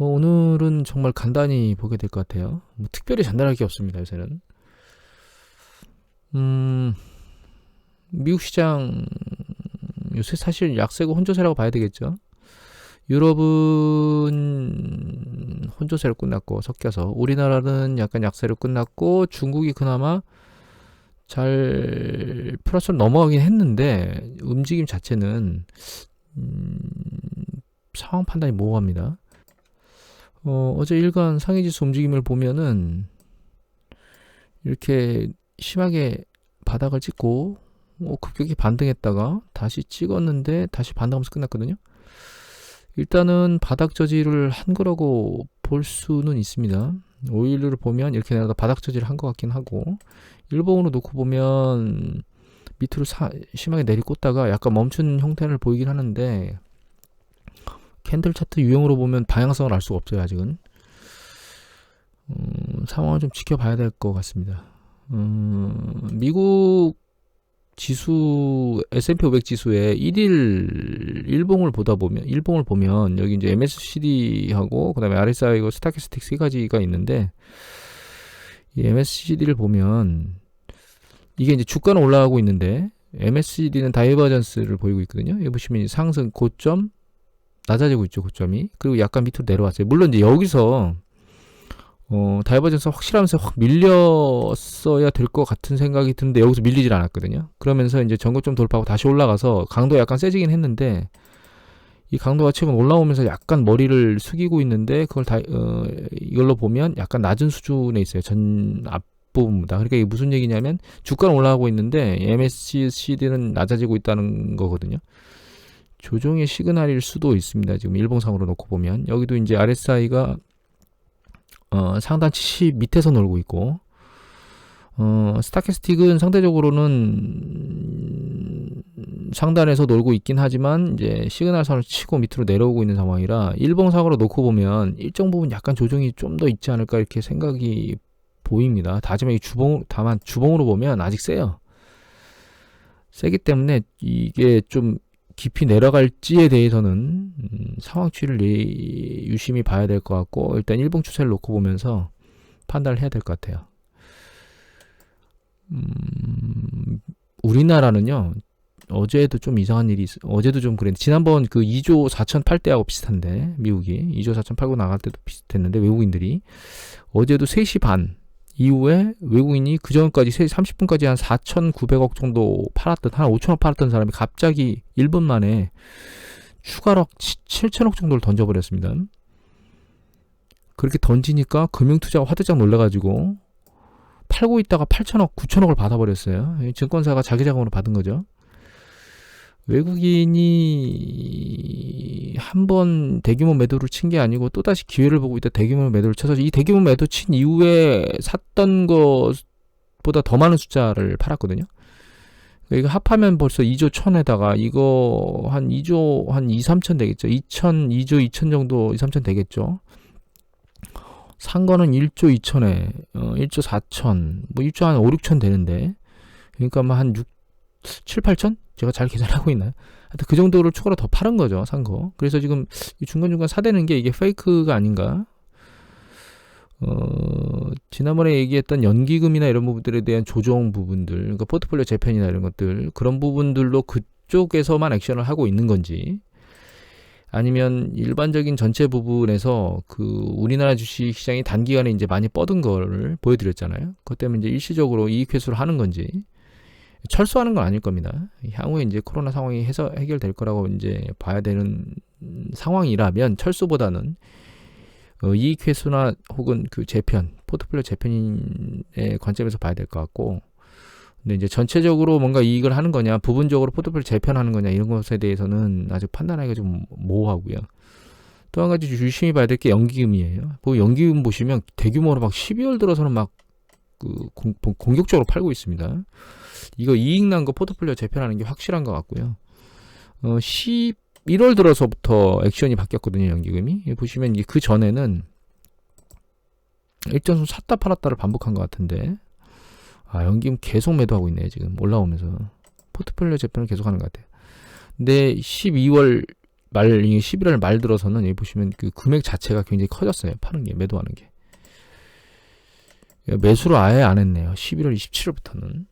오늘은 정말 간단히 보게 될 것 같아요. 뭐 특별히 잔잔할 게 없습니다, 요새는. 음, 미국 시장 요새 사실 약세고 혼조세라고 봐야 되겠죠. 유럽은 혼조세로 끝났고 섞여서 우리나라는 약간 약세로 끝났고 중국이 그나마 잘 플러스로 넘어가긴 했는데 움직임 자체는 음, 상황 판단이 모호합니다. 어제 일간 상해지수 움직임을 보면은 이렇게 심하게 바닥을 찍고 급격히 반등했다가 다시 찍었는데 다시 반등하면서 끝났거든요. 일단은 바닥 저지를 한 거라고 볼 수는 있습니다. 오일을 보면 이렇게 내가 바닥 저지를 한 것 같긴 하고 일봉으로 놓고 보면 밑으로 심하게 내리꽂다가 약간 멈춘 형태를 보이긴 하는데 캔들 차트 유형으로 보면 방향성을 알 수가 없어요. 아직은 상황을 좀 지켜봐야 될 것 같습니다. 미국 지수 S&P 500 지수의 1일 일봉을 보면 여기 이제 MACD하고 그다음에 RSI고 스타캐스틱 세 가지가 있는데 이 MACD를 보면 이게 이제 주가는 올라가고 있는데 MACD는 다이버전스를 보이고 있거든요. 여기 보시면 상승 고점 낮아지고 있죠, 고점이. 그리고 약간 밑으로 내려왔어요. 물론 이제 여기서 다이버전스 확실하면서 확 밀렸어야 될 것 같은 생각이 드는데 여기서 밀리질 않았거든요. 그러면서 이제 전고점 돌파하고 다시 올라가서 강도가 약간 세지긴 했는데 이 강도가 최근 올라오면서 약간 머리를 숙이고 있는데 그걸 이걸로 보면 약간 낮은 수준에 있어요. 전 앞부분보다. 그러니까 이게 무슨 얘기냐면 주가는 올라가고 있는데 MACD는 낮아지고 있다는 거거든요. 조정의 시그널일 수도 있습니다. 지금 일봉상으로 놓고 보면 여기도 이제 RSI가 상단치 밑에서 놀고 있고 스타캐스틱은 상대적으로는 상단에서 놀고 있긴 하지만 이제 시그널선을 치고 밑으로 내려오고 있는 상황이라 일봉상으로 놓고 보면 일정 부분 약간 조정이 좀 더 있지 않을까 이렇게 생각이 보입니다. 다만 주봉으로 보면 아직 세요. 세기 때문에 이게 좀 깊이 내려갈지에 대해서는 상황 추이를 유심히 봐야 될 것 같고 일단 일봉 추세를 놓고 보면서 판단을 해야 될 것 같아요. 우리나라는요 어제도 좀 이상한 일이 어제도 좀 그랬는데 지난번 그 2조 4천 팔 때하고 비슷한데 미국이 2조 4천 팔고 나갈 때도 비슷했는데 외국인들이 어제도 3시 반 이후에 외국인이 그 전까지 30분까지 한 4,900억 정도 팔았던 한 5천억 팔았던 사람이 갑자기 1분 만에 추가로 7천억 정도를 던져버렸습니다. 그렇게 던지니까 금융투자가 화들짝 놀라가지고 팔고 있다가 8천억, 9천억을 받아버렸어요. 증권사가 자기 자금으로 받은 거죠. 외국인이 한 번 대규모 매도를 친 게 아니고 또다시 기회를 보고 있다 대규모 매도를 쳐서 이 대규모 매도 친 이후에 샀던 것보다 더 많은 숫자를 팔았거든요. 이거 합하면 벌써 2조 1000에다가 이거 한 2조 한 2, 3천 되겠죠. 2조 2천 정도 2, 3천 되겠죠. 산 거는 1조 2천에 1조 4천 뭐 1조 한 5, 6천 되는데 그러니까 뭐 한 7, 8천? 제가 잘 계산하고 있나요? 하여튼 그 정도를 추가로 더 파는 거죠, 산 거. 그래서 지금 중간중간 사대는 게 이게 페이크가 아닌가? 지난번에 얘기했던 연기금이나 이런 부분들에 대한 조정 부분들, 그러니까 포트폴리오 재편이나 이런 것들, 그런 부분들로 그쪽에서만 액션을 하고 있는 건지, 아니면 일반적인 전체 부분에서 그 우리나라 주식 시장이 단기간에 이제 많이 뻗은 거를 보여드렸잖아요. 그것 때문에 이제 일시적으로 이익 회수를 하는 건지, 철수하는 건 아닐 겁니다. 향후에 이제 코로나 상황이 해결될 거라고 이제 봐야 되는 상황이라면 철수보다는 이익 회수나 혹은 그 재편, 포트폴리오 재편의 관점에서 봐야 될 것 같고, 근데 이제 전체적으로 뭔가 이익을 하는 거냐, 부분적으로 포트폴리오 재편하는 거냐 이런 것에 대해서는 아직 판단하기가 좀 모호하고요. 또 한 가지 유심히 봐야 될 게 연기금이에요. 그 연기금 보시면 대규모로 막 12월 들어서는 막 공격적으로 팔고 있습니다. 이거 이익 난 거 포트폴리오 재편하는 게 확실한 것 같고요. 11월 들어서부터 액션이 바뀌었거든요, 연기금이. 보시면 그 전에는 일정수 샀다 팔았다를 반복한 것 같은데, 연기금 계속 매도하고 있네요, 지금 올라오면서. 포트폴리오 재편을 계속 하는 것 같아요. 근데 12월 11월 말 들어서는 여기 보시면 그 금액 자체가 굉장히 커졌어요. 파는 게, 매도하는 게. 매수를 아예 안 했네요. 11월 27일부터는.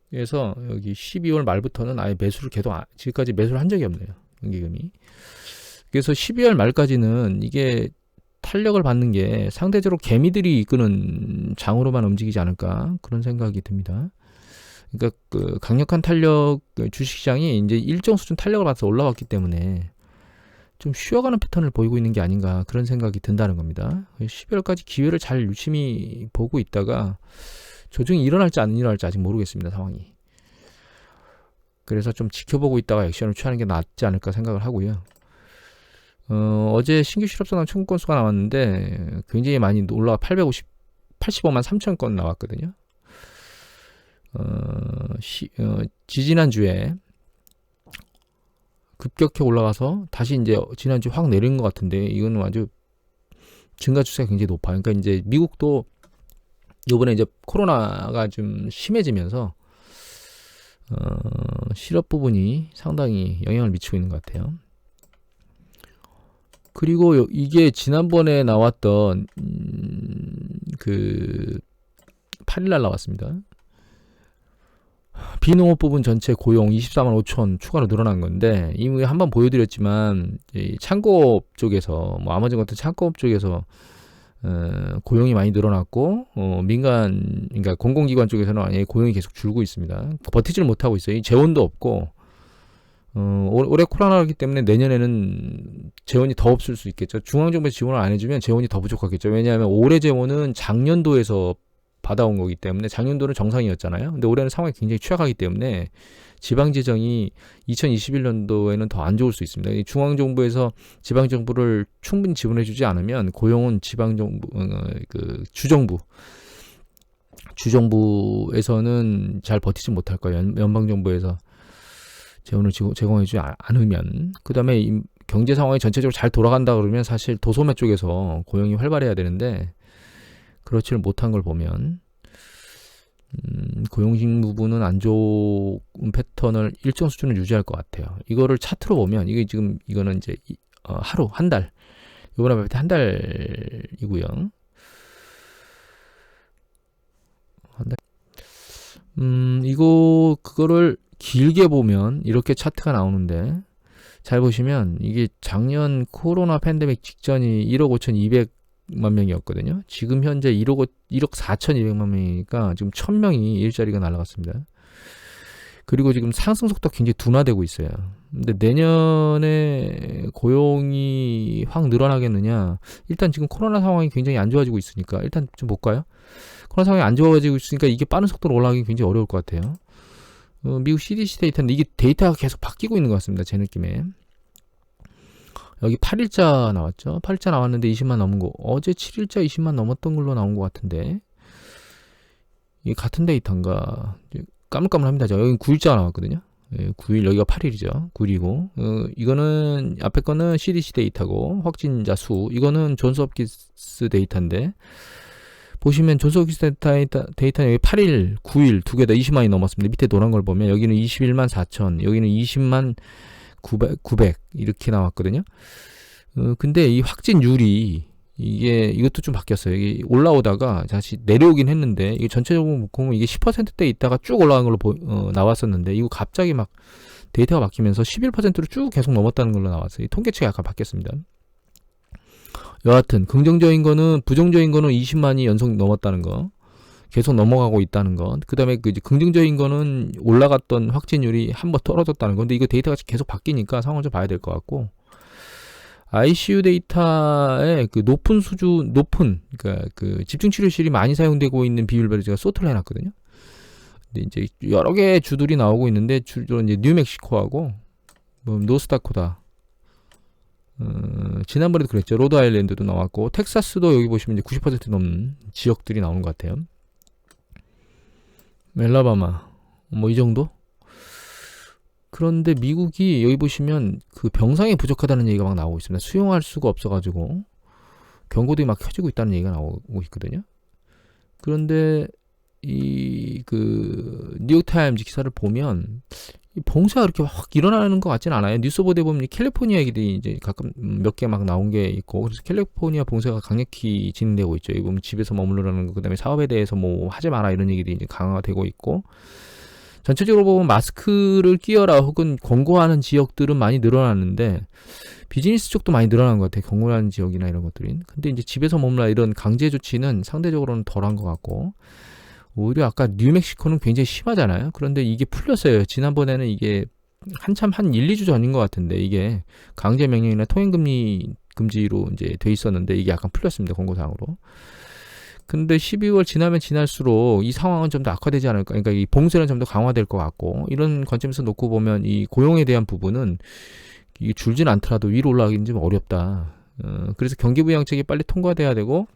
그래서 여기 12월 말부터는 아예 매수를 계속 지금까지 매수를 한 적이 없네요. 연기금이. 그래서 12월 말까지는 이게 탄력을 받는 게 상대적으로 개미들이 이끄는 장으로만 움직이지 않을까 그런 생각이 듭니다. 그러니까 그 강력한 탄력 주식시장이 이제 일정 수준 탄력을 받아서 올라왔기 때문에 좀 쉬어가는 패턴을 보이고 있는 게 아닌가 그런 생각이 든다는 겁니다. 12월까지 기회를 잘 유심히 보고 있다가 조정이 일어날지 안 일어날지 아직 모르겠습니다. 상황이. 그래서 좀 지켜보고 있다가 액션을 취하는 게 낫지 않을까 생각을 하고요. 어제 신규 실업선언 청구 건수가 나왔는데 굉장히 많이 올라가 85만 3천 건 나왔거든요. 지지난주에 급격히 올라가서 다시 이제 지난주 확 내린 것 같은데 이거는 아주 증가 추세가 굉장히 높아요. 그러니까 이제 미국도 이번에 이제 코로나가 좀 심해지면서 실업 부분이 상당히 영향을 미치고 있는 것 같아요. 그리고 이게 지난번에 나왔던 그 8일날 나왔습니다. 비농업 부분 전체 고용 24만 5천 추가로 늘어난 건데 이미 한번 보여드렸지만 이 창고업 쪽에서 뭐 아마존 같은 창고업 쪽에서 고용이 많이 늘어났고 민간 그러니까 공공기관 쪽에서는 아예 고용이 계속 줄고 있습니다. 버티지를 못하고 있어요. 이 재원도 없고 올해 코로나이기 때문에 내년에는 재원이 더 없을 수 있겠죠. 중앙정부에서 지원을 안 해주면 재원이 더 부족하겠죠. 왜냐하면 올해 재원은 작년도에서 받아온 거기 때문에 작년도는 정상이었잖아요. 근데 올해는 상황이 굉장히 취약하기 때문에 지방재정이 2021년도에는 더 안 좋을 수 있습니다. 중앙정부에서 지방정부를 충분히 지원해주지 않으면 고용은 지방정부, 주정부에서는 잘 버티지 못할 거예요. 연방정부에서 재원을 제공해주지 않으면. 그 다음에 경제 상황이 전체적으로 잘 돌아간다 그러면 사실 도소매 쪽에서 고용이 활발해야 되는데 그렇지를 못한 걸 보면 고용직 부분은 안 좋은 패턴을 일정 수준을 유지할 것 같아요. 이거를 차트로 보면 이게 지금 이거는 이제 하루 한 달 이번에 볼 때 한 달이고요. 한 달. 이거 그거를 길게 보면 이렇게 차트가 나오는데 잘 보시면 이게 작년 코로나 팬데믹 직전이 1억 5,200만 명이었거든요. 지금 현재 1억 4,200만 명이니까 지금 1,000명이 일자리가 날아갔습니다. 그리고 지금 상승 속도가 굉장히 둔화되고 있어요. 근데 내년에 고용이 확 늘어나겠느냐? 일단 지금 코로나 상황이 굉장히 안 좋아지고 있으니까 일단 좀 볼까요? 코로나 상황이 안 좋아지고 있으니까 이게 빠른 속도로 올라가기 굉장히 어려울 것 같아요. 미국 CDC 데이터인데 이게 데이터가 계속 바뀌고 있는 것 같습니다. 제 느낌에. 여기 8일자 나왔죠. 8일자 나왔는데 20만 넘은 거. 어제 7일자 20만 넘었던 걸로 나온 것 같은데 이게 같은 데이터인가 까물까물합니다. 여기 9일자 나왔거든요. 9일 여기가 8일이죠. 9일이고 이거는 앞에 거는 CDC 데이터고 확진자 수 이거는 존스홉킨스 데이터인데 보시면 존스홉킨스 데이터는 여기 8일, 9일 두 개 다 20만이 넘었습니다. 밑에 노란 걸 보면 여기는 21만 4천, 여기는 20만 900 이렇게 나왔거든요. 근데 이 확진율이 이것도 좀 바뀌었어요. 이게 올라오다가 다시 내려오긴 했는데 이게 전체적으로 보면 이게 10%대 있다가 쭉 올라간 걸로 나왔었는데 이거 갑자기 막 데이터가 바뀌면서 11%로 쭉 계속 넘었다는 걸로 나왔어요. 이 통계치가 약간 바뀌었습니다. 여하튼 긍정적인 거는 부정적인 거는 20만이 연속 넘었다는 거. 계속 넘어가고 있다는 것. 그 다음에 그 긍정적인 거는 올라갔던 확진율이 한번 떨어졌다는 건데 이거 데이터가 계속 바뀌니까 상황을 좀 봐야 될 것 같고 ICU 데이터의 그 높은 그러니까 그 집중치료실이 많이 사용되고 있는 비율별로 제가 소트를 해놨거든요. 근데 이제 여러 개의 주들이 나오고 있는데 주로 이제 뉴멕시코하고 뭐 노스다코다. 지난번에도 그랬죠. 로드아일랜드도 나왔고 텍사스도 여기 보시면 이제 90% 넘는 지역들이 나오는 것 같아요. 엘라바마 뭐 이 정도? 그런데 미국이 여기 보시면 그 병상이 부족하다는 얘기가 막 나오고 있습니다. 수용할 수가 없어가지고 경고등이 막 켜지고 있다는 얘기가 나오고 있거든요. 그런데 이 그 뉴욕타임즈 기사를 보면 이 봉쇄가 그렇게 확 일어나는 것 같지는 않아요. 뉴스 보도에 보면 캘리포니아 얘기들이 이제 가끔 몇 개 막 나온 게 있고, 그래서 캘리포니아 봉쇄가 강력히 진행되고 있죠. 이 보면 집에서 머무르라는 거, 그다음에 사업에 대해서 뭐 하지 마라 이런 얘기들이 이제 강화가 되고 있고, 전체적으로 보면 마스크를 끼워라 혹은 권고하는 지역들은 많이 늘어났는데 비즈니스 쪽도 많이 늘어난 것 같아요. 권고하는 지역이나 이런 것들이. 근데 이제 집에서 머무라 이런 강제 조치는 상대적으로는 덜한 것 같고, 오히려 아까 뉴멕시코는 굉장히 심하잖아요. 그런데 이게 풀렸어요. 지난번에는 이게 한참 한 1, 2주 전인 것 같은데 이게 강제 명령이나 통행금리 금지로 이제 돼 있었는데 이게 약간 풀렸습니다. 권고사항으로. 근데 12월 지나면 지날수록 이 상황은 좀 더 악화되지 않을까. 그러니까 이 봉쇄는 좀 더 강화될 것 같고, 이런 관점에서 놓고 보면 이 고용에 대한 부분은 이게 줄진 않더라도 위로 올라가기는 좀 어렵다. 그래서 경기부양책이 빨리 통과돼야 되고,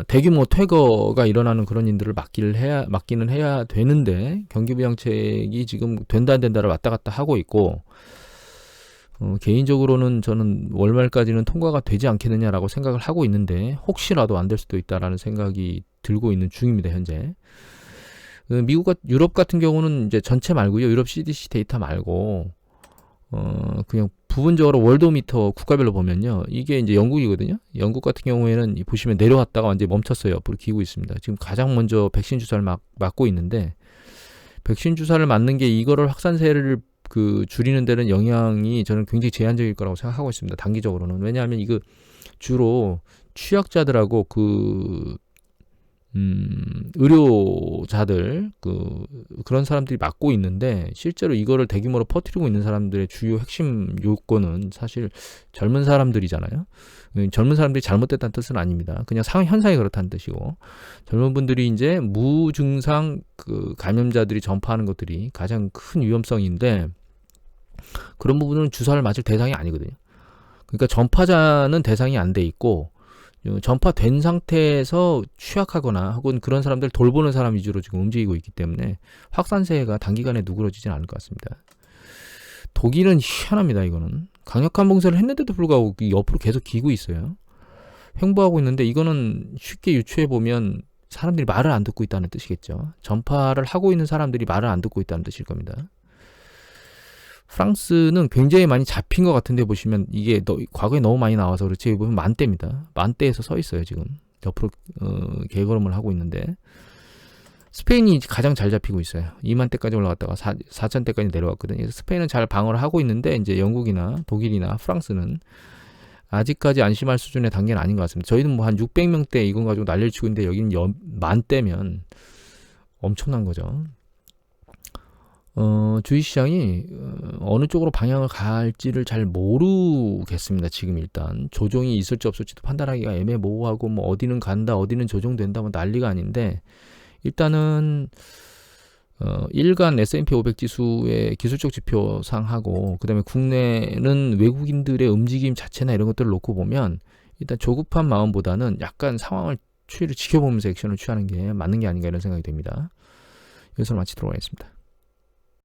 대규모 퇴거가 일어나는 그런 일들을 막기는 해야 되는데, 경기부양책이 지금 된다 안 된다를 왔다 갔다 하고 있고, 개인적으로는 저는 월말까지는 통과가 되지 않겠느냐라고 생각을 하고 있는데, 혹시라도 안 될 수도 있다라는 생각이 들고 있는 중입니다, 현재. 유럽 같은 경우는 이제 전체 말고요. 유럽 CDC 데이터 말고, 그냥 부분적으로 월도미터 국가별로 보면요. 이게 이제 영국이거든요. 영국 같은 경우에는 보시면 내려왔다가 완전히 멈췄어요. 옆으로 기고 있습니다. 지금 가장 먼저 백신 주사를 맞고 있는데, 백신 주사를 맞는 게 이거를 확산세를 줄이는 데는 영향이 저는 굉장히 제한적일 거라고 생각하고 있습니다. 단기적으로는. 왜냐하면 이거 주로 취약자들하고 의료자들 그런 사람들이 맡고 있는데, 실제로 이거를 대규모로 퍼뜨리고 있는 사람들의 주요 핵심 요건은 사실 젊은 사람들이잖아요. 젊은 사람들이 잘못됐다는 뜻은 아닙니다. 그냥 현상이 그렇다는 뜻이고, 젊은 분들이 이제 무증상 감염자들이 전파하는 것들이 가장 큰 위험성인데, 그런 부분은 주사를 맞을 대상이 아니거든요. 그러니까 전파자는 대상이 안 돼 있고, 전파된 상태에서 취약하거나 혹은 그런 사람들 돌보는 사람 위주로 지금 움직이고 있기 때문에 확산세가 단기간에 누그러지진 않을 것 같습니다. 독일은 희한합니다. 이거는 강력한 봉쇄를 했는데도 불구하고 옆으로 계속 기고 있어요. 횡보하고 있는데, 이거는 쉽게 유추해 보면 사람들이 말을 안 듣고 있다는 뜻이겠죠. 전파를 하고 있는 사람들이 말을 안 듣고 있다는 뜻일 겁니다. 프랑스는 굉장히 많이 잡힌 것 같은데, 보시면 이게 과거에 너무 많이 나와서 그렇지, 보면 만대입니다. 만대에서 서 있어요. 지금 옆으로 개걸음을 하고 있는데, 스페인이 가장 잘 잡히고 있어요. 2만대까지 올라갔다가 4천대까지 내려왔거든요. 그래서 스페인은 잘 방어를 하고 있는데, 이제 영국이나 독일이나 프랑스는 아직까지 안심할 수준의 단계는 아닌 것 같습니다. 저희는 뭐 한 600명대 이건 가지고 난리를 치고 있는데, 여기는 만대면 엄청난 거죠. 주식시장이 어느 쪽으로 방향을 갈지를 잘 모르겠습니다. 지금 일단 조정이 있을지 없을지도 판단하기가 애매모호하고, 뭐 어디는 간다, 어디는 조정된다, 뭐 난리가 아닌데, 일단은 일간 S&P 500 지수의 기술적 지표상하고, 그다음에 국내는 외국인들의 움직임 자체나 이런 것들을 놓고 보면, 일단 조급한 마음보다는 약간 추이를 지켜보면서 액션을 취하는 게 맞는 게 아닌가 이런 생각이 됩니다. 여기서 마치도록 하겠습니다.